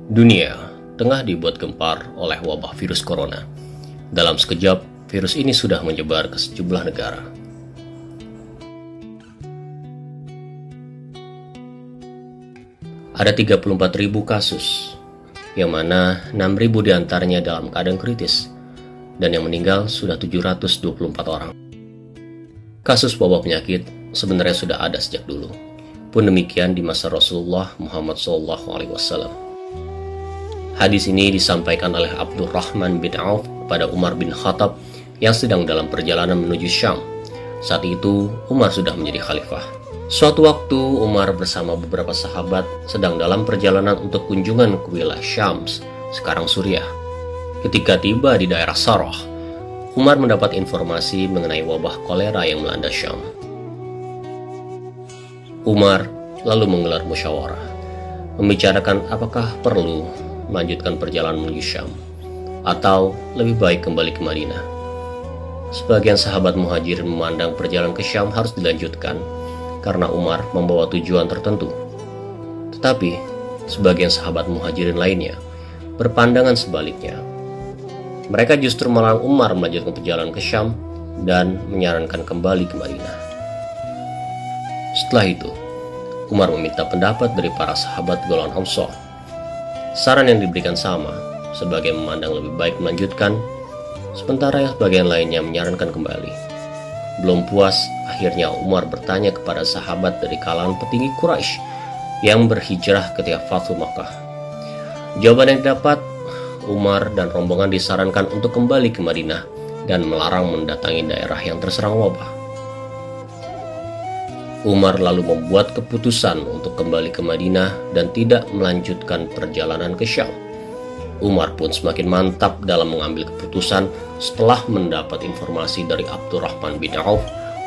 Dunia tengah dibuat gempar oleh wabah virus corona. Dalam sekejap, virus ini sudah menyebar ke sejumlah negara. Ada 34.000 kasus, yang mana 6.000 diantaranya dalam keadaan kritis, dan yang meninggal sudah 724 orang. Kasus wabah penyakit sebenarnya sudah ada sejak dulu, pun demikian di masa Rasulullah Muhammad SAW. Hadis ini disampaikan oleh Abdurrahman bin Auf kepada Umar bin Khattab yang sedang dalam perjalanan menuju Syam. Saat itu Umar sudah menjadi khalifah. Suatu waktu Umar bersama beberapa sahabat sedang dalam perjalanan untuk kunjungan ke wilayah Syams, sekarang Suriah. Ketika tiba di daerah Sarah, Umar mendapat informasi mengenai wabah kolera yang melanda Syam. Umar lalu menggelar musyawarah, membicarakan apakah perlu melanjutkan perjalanan menuju Syam atau lebih baik kembali ke Madinah. Sebagian sahabat muhajirin memandang perjalanan ke Syam harus dilanjutkan karena Umar membawa tujuan tertentu. Tetapi sebagian sahabat muhajirin lainnya berpandangan sebaliknya. Mereka justru melarang Umar melanjutkan perjalanan ke Syam dan menyarankan kembali ke Madinah. Setelah itu, Umar meminta pendapat dari para sahabat golongan Ansar. Saran yang diberikan sama, sebagian memandang lebih baik melanjutkan, sementara yang sebagian lainnya menyarankan kembali. Belum puas, akhirnya Umar bertanya kepada sahabat dari kalangan petinggi Quraisy yang berhijrah ketika Fathu Makkah. Jawaban yang didapat, Umar dan rombongan disarankan untuk kembali ke Madinah dan melarang mendatangi daerah yang terserang wabah. Umar lalu membuat keputusan untuk kembali ke Madinah dan tidak melanjutkan perjalanan ke Syam. Umar pun semakin mantap dalam mengambil keputusan setelah mendapat informasi dari Abdurrahman bin Auf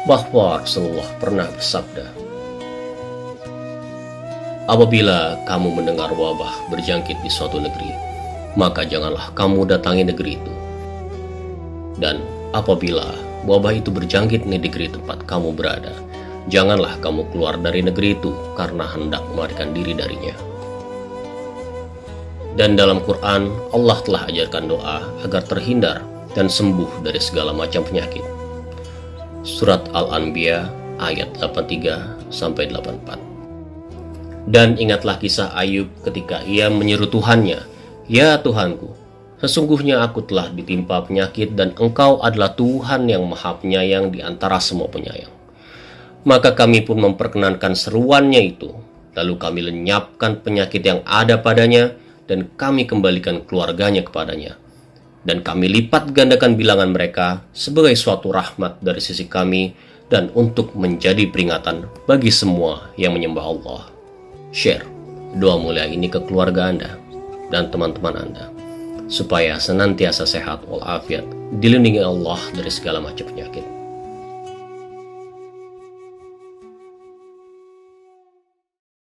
bahwa Rasulullah pernah bersabda, "Apabila kamu mendengar wabah berjangkit di suatu negeri, maka janganlah kamu datangi negeri itu. Dan apabila wabah itu berjangkit di negeri tempat kamu berada, janganlah kamu keluar dari negeri itu karena hendak melarikan diri darinya." Dan dalam Quran, Allah telah ajarkan doa agar terhindar dan sembuh dari segala macam penyakit. Surat Al-Anbiya ayat 83-84. Dan ingatlah kisah Ayub ketika ia menyeru Tuhannya, "Ya Tuhanku, sesungguhnya aku telah ditimpa penyakit dan Engkau adalah Tuhan yang Maha Penyayang di antara semua penyayang." Maka kami pun memperkenankan seruannya itu, lalu kami lenyapkan penyakit yang ada padanya, dan kami kembalikan keluarganya kepadanya. Dan kami lipat gandakan bilangan mereka sebagai suatu rahmat dari sisi kami, dan untuk menjadi peringatan bagi semua yang menyembah Allah. Share doa mulia ini ke keluarga Anda dan teman-teman Anda, supaya senantiasa sehat walafiat, dilindungi Allah dari segala macam penyakit.